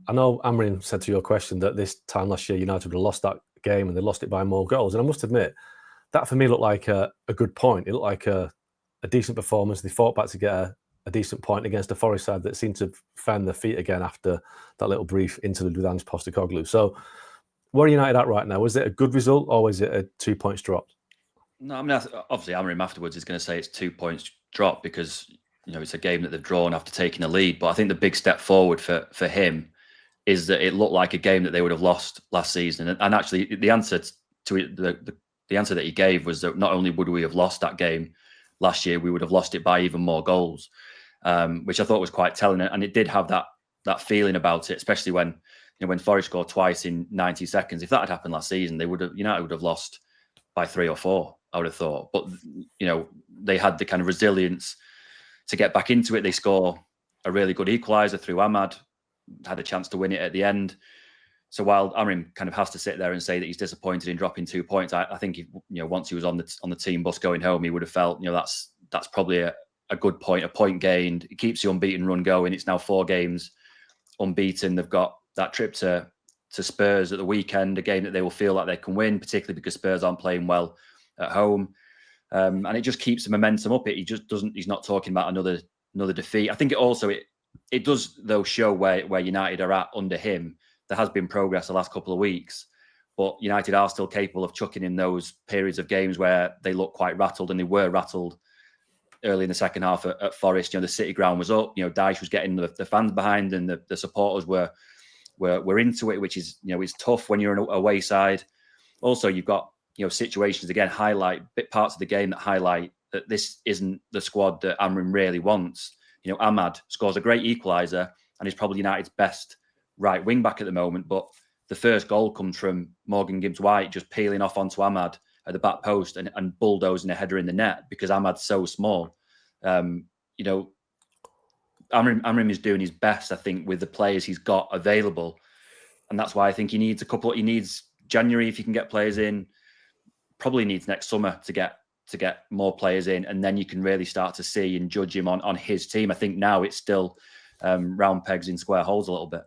I know Amorim said to your question that this time last year United would have lost that game and they lost it by more goals. And I must admit, that for me looked like a good point. It looked like a decent performance. They fought back to get a decent point against a Forest side that seemed to find their feet again after that little brief interlude with Ange Postecoglou. So where are United at right now? Was it a good result or was it a 2 points dropped? No, I mean, obviously Amorim afterwards is going to say it's 2 points drop because, it's a game that they've drawn after taking a lead. But I think the big step forward for him is that it looked like a game that they would have lost last season. And actually, the answer to it, the answer that he gave was that not only would we have lost that game last year, we would have lost it by even more goals, which I thought was quite telling. And it did have that feeling about it, especially when Forest scored twice in 90 seconds. If that had happened last season, United would have lost by 3 or 4, I would have thought. But, they had the kind of resilience to get back into it. They score a really good equaliser through Ahmad, had a chance to win it at the end. So while Amorim kind of has to sit there and say that he's disappointed in dropping 2 points, I think once he was on the team bus going home, he would have felt that's probably a good point, a point gained. It keeps the unbeaten run going. It's now 4 games unbeaten. They've got that trip to Spurs at the weekend, a game that they will feel like they can win, particularly because Spurs aren't playing well at home. And it just keeps the momentum up. He's not talking about another defeat. I think it does though show where United are at under him. There has been progress the last couple of weeks, but United are still capable of chucking in those periods of games where they look quite rattled, and they were rattled early in the second half at Forest. The City ground was up. Dyche was getting the fans behind, and the supporters were into it, which is is tough when you're an away side. Also, you've got situations again parts of the game that highlight that this isn't the squad that Amorim really wants. Ahmad scores a great equaliser and is probably United's best right wing back at the moment, but the first goal comes from Morgan Gibbs-White just peeling off onto Ahmad at the back post and bulldozing a header in the net because Ahmad's so small. Amorim is doing his best, I think, with the players he's got available, and that's why I think he needs January if you can get players in. Probably needs next summer to get more players in, and then you can really start to see and judge him on his team. I think now it's still round pegs in square holes a little bit.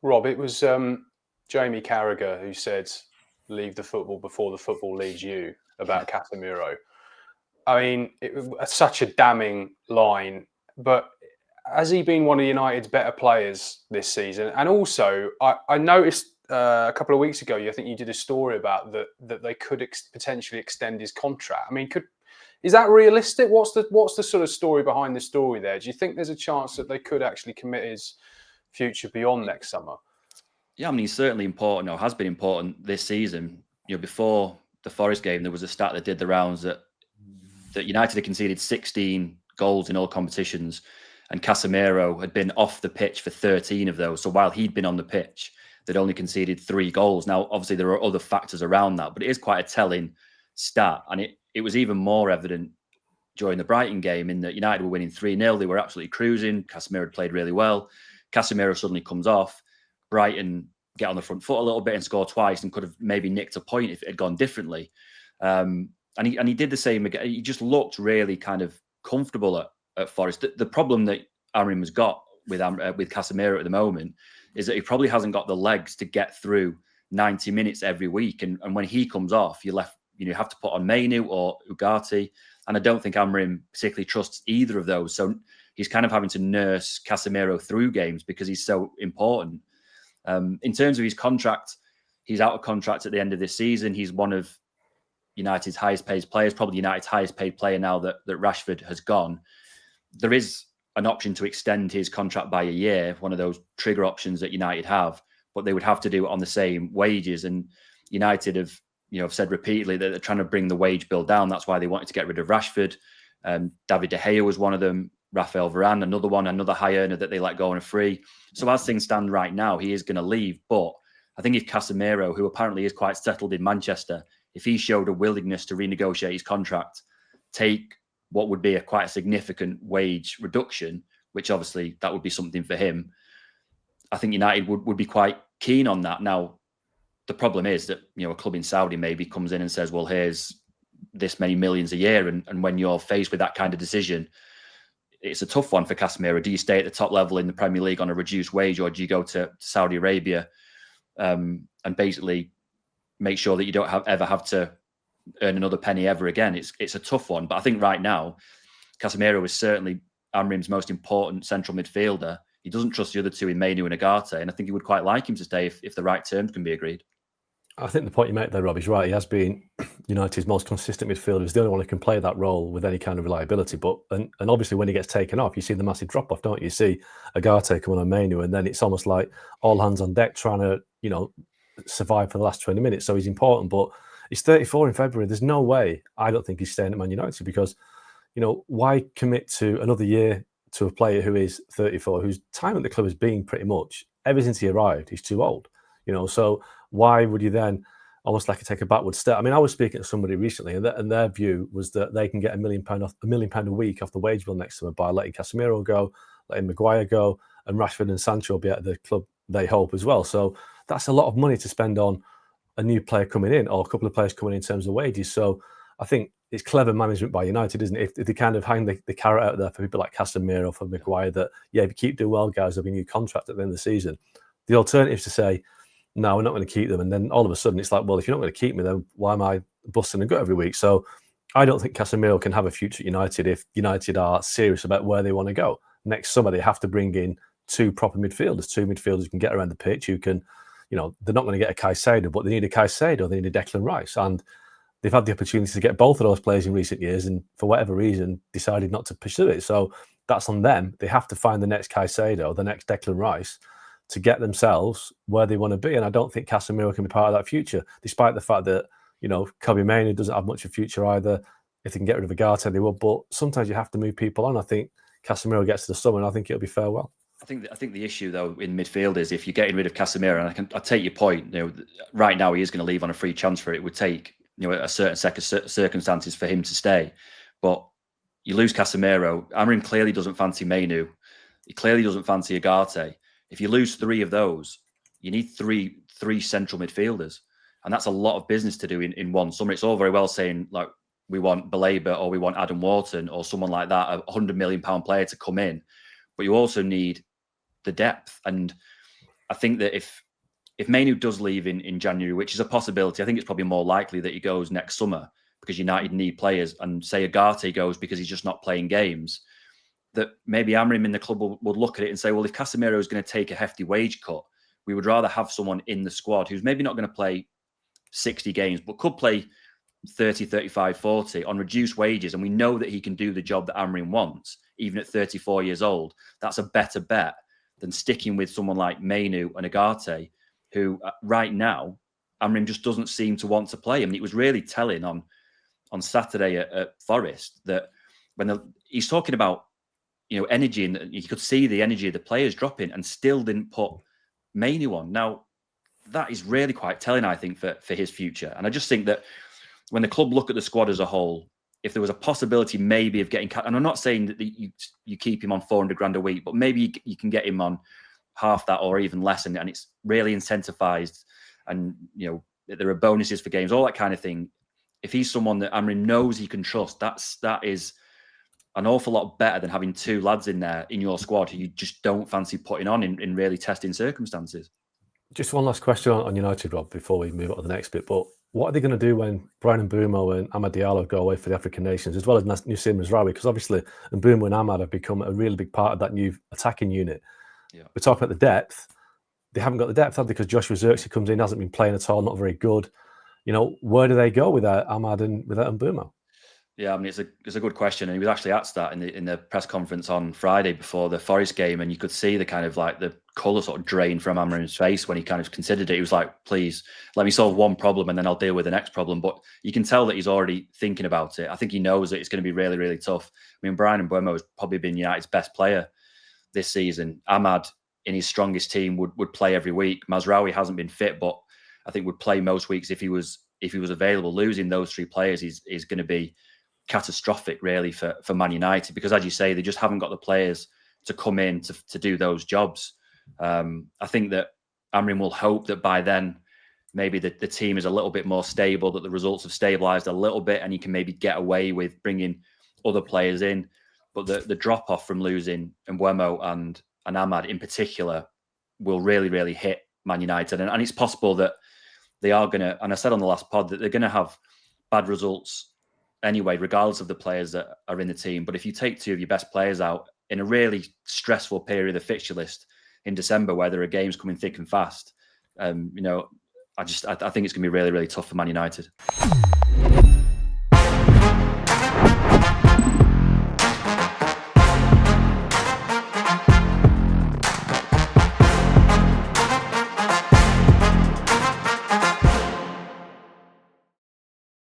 Rob, it was Jamie Carragher who said, "Leave the football before the football leaves you," about Casemiro. I mean, it was such a damning line, but has he been one of United's better players this season? And also, I noticed a couple of weeks ago, I think you did a story about that they could potentially extend his contract. I mean, is that realistic? What's the sort of story behind the story there? Do you think there's a chance that they could actually commit his future beyond next summer? Yeah, I mean, he's certainly important, or has been important this season. Before the Forest game, there was a stat that did the rounds that United had conceded 16 goals in all competitions, and Casemiro had been off the pitch for 13 of those. So while he'd been on the pitch, they'd only conceded 3 goals. Now, obviously, there are other factors around that, but it is quite a telling stat. And it was even more evident during the Brighton game in that United were winning 3-0. They were absolutely cruising. Casemiro had played really well. Casemiro suddenly comes off. Brighton get on the front foot a little bit and score twice and could have maybe nicked a point if it had gone differently. And he did the same again. He just looked really kind of comfortable at Forest. The problem that Amorim has got with Casemiro at the moment is that he probably hasn't got the legs to get through 90 minutes every week. And when he comes off, you have to put on Mainu or Ugarte. And I don't think Amorim particularly trusts either of those. So he's kind of having to nurse Casemiro through games because he's so important. In terms of his contract, he's out of contract at the end of this season. He's one of United's highest paid players, probably United's highest paid player now that Rashford has gone. There is an option to extend his contract by a year, one of those trigger options that United have, but they would have to do it on the same wages. And United have said repeatedly that they're trying to bring the wage bill down. That's why they wanted to get rid of Rashford. David De Gea was one of them. Rafael Varane, another high earner that they let go on a free. So as things stand right now, he is going to leave. But I think if Casemiro, who apparently is quite settled in Manchester, if he showed a willingness to renegotiate his contract, take what would be quite a significant wage reduction, which obviously that would be something for him, I think United would be quite keen on that. Now, the problem is that a club in Saudi maybe comes in and says, well, here's this many millions a year. And when you're faced with that kind of decision, it's a tough one for Casemiro. Do you stay at the top level in the Premier League on a reduced wage, or do you go to Saudi Arabia and basically make sure that you don't ever have to earn another penny ever again? It's a tough one, but I think right now Casemiro is certainly Amorim's most important central midfielder. He doesn't trust the other two in Mainu and Agate, and I think he would quite like him to stay if the right terms can be agreed. I think the point you make there, Rob, is right. He has been United's most consistent midfielder. He's the only one who can play that role with any kind of reliability. But and obviously when he gets taken off, you see the massive drop off, don't you? You see Agate coming on Mainu, and then it's almost like all hands on deck trying to survive for the last 20 minutes. So he's important, but he's 34 in February. There's no way. I don't think he's staying at Man United because why commit to another year to a player who is 34, whose time at the club has been pretty much ever since he arrived? He's too old, So why would you then almost like take a backward step? I mean, I was speaking to somebody recently, and their view was that they can get £1 million a week off the wage bill next summer by letting Casemiro go, letting Maguire go, and Rashford and Sancho will be at the club, they hope, as well. So that's a lot of money to spend on a new player coming in, or a couple of players coming in terms of wages. So I think it's clever management by United, isn't it? If they kind of hang the carrot out there for people like Casemiro, for Maguire, that, if you keep doing well, guys, there'll be a new contract at the end of the season. The alternative is to say, no, we're not going to keep them. And then all of a sudden it's like, well, if you're not going to keep me, then why am I busting a gut every week? So I don't think Casemiro can have a future at United if United are serious about where they want to go. Next summer, they have to bring in two proper midfielders, two midfielders who can get around the pitch, who can, they're not going to get a Caicedo, but they need a Caicedo, they need a Declan Rice. And they've had the opportunity to get both of those players in recent years and for whatever reason decided not to pursue it. So that's on them. They have to find the next Caicedo, the next Declan Rice, to get themselves where they want to be. And I don't think Casemiro can be part of that future, despite the fact that, Kobe Mainoo doesn't have much of a future either. If they can get rid of Agate, they will. But sometimes you have to move people on. I think Casemiro gets to the summer and I think it'll be farewell. I think the issue though in midfield is if you're getting rid of Casemiro, and I take your point. Right now he is going to leave on a free transfer. It would take a certain set of circumstances for him to stay, but you lose Casemiro. Amorim clearly doesn't fancy Mainu. He clearly doesn't fancy Agate. If you lose three of those, you need three central midfielders, and that's a lot of business to do in one summer. It's all very well saying like we want Baleba or we want Adam Wharton or someone like that, a £100 million player to come in, but you also need the depth. And I think that if Mainu does leave in January, which is a possibility, I think it's probably more likely that he goes next summer because United need players, and say Agate goes because he's just not playing games, that maybe Amorim in the club would look at it and say, well, if Casemiro is going to take a hefty wage cut, we would rather have someone in the squad who's maybe not going to play 60 games, but could play 30, 35, 40 on reduced wages. And we know that he can do the job that Amorim wants, even at 34 years old. That's a better bet than sticking with someone like Mainu and Agate, who right now, Amorim just doesn't seem to want to play him. And it was really telling on Saturday at Forest that when he's talking about, energy, and you could see the energy of the players dropping and still didn't put Mainu on. Now, that is really quite telling, I think, for his future. And I just think that when the club look at the squad as a whole, if there was a possibility maybe of getting, and I'm not saying that you keep him on 400 grand a week, but maybe you can get him on half that or even less, and it's really incentivized, and there are bonuses for games, all that kind of thing. If he's someone that Amorim knows he can trust, that is an awful lot better than having two lads in there in your squad who you just don't fancy putting on in really testing circumstances. Just one last question on United, Rob, before we move on to the next bit. But what are they going to do when Brian Mbeumo and Amad Diallo go away for the African nations, as well as Nussim Mazraoui? Because obviously Mbeumo and Amad have become a really big part of that new attacking unit. Yeah. We're talking about the depth. They haven't got the depth, have they? Because Joshua Zirkzee comes in, hasn't been playing at all, not very good. Where do they go without Amad and without Mbeumo? Yeah, I mean, it's a good question, and he was actually asked that in the press conference on Friday before the Forest game, and you could see the kind of like the colour sort of drain from Amorim's face when he kind of considered it. He was like, "Please, let me solve one problem, and then I'll deal with the next problem." But you can tell that he's already thinking about it. I think he knows that it's going to be really, really tough. I mean, Brian Mbeumo has probably been United's best player this season. Amad in his strongest team would play every week. Mazraoui hasn't been fit, but I think would play most weeks if he was available. Losing those three players is going to be catastrophic really for Man United, because as you say, they just haven't got the players to come in to do those jobs. I think that Amorim will hope that by then maybe the team is a little bit more stable, that the results have stabilised a little bit, and you can maybe get away with bringing other players in. but the drop off from losing Mbeumo and Ahmad in particular will really hit Man United, and it's possible that they are going to. And I said on the last pod that they're going to have bad results anyway, regardless of the players that are in the team. But if you take two of your best players out in a really stressful period of the fixture list in December, where there are games coming thick and fast, I think it's going to be really tough for Man United.